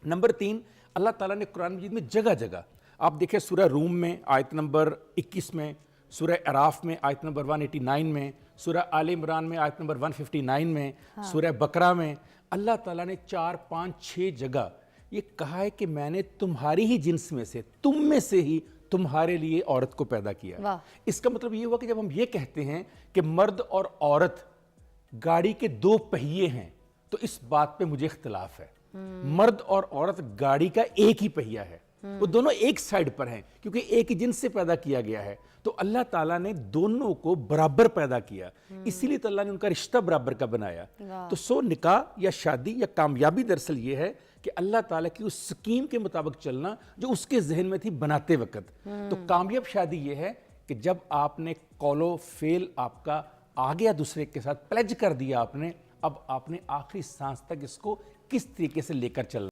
Number 3, अल्लाह ताला ने कुरान मजीद में जगह जगह, आप देखें सूरह रूम में आयत नंबर 21 में, सूरह अराफ में आयत नंबर 189 में, सूरह आल इमरान में आयत नंबर 159 में, सूरह बकरा में, अल्लाह ताला ने 4, 5, 6 जगह ये कहा है कि मैंने तुम्हारी ही जिन्स में से, तुम में से ही तुम्हारे लिए औरत को पैदा किया। इसका मतलब ये हुआ कि जब हम ये कहते हैं कि मर्द और औरत गाड़ी के 2 पहिए हैं, तो इस बात पे मुझे इख्तिलाफ है। मर्द और औरत गाड़ी का एक ही पहिया है, वो दोनों एक साइड पर हैं क्योंकि एक ही जिन्स से पैदा किया गया है। तो अल्लाह ताला ने दोनों को बराबर पैदा किया, इसीलिए तो अल्लाह ने उनका रिश्ता बराबर का बनाया। तो सो निकाह या शादी या कामयाबी दरअसल ये है कि अल्लाह ताला की उस स्कीम के मुताबिक चलना जो उसके जहन में थी बनाते वक्त। तो कामयाब शादी ये है कि जब आपने कौलो फेल आपका आ गया, दूसरे के साथ प्लेज कर दिया आपने, अब आपने आखिरी सांस तक इसको किस तरीके से लेकर चलना।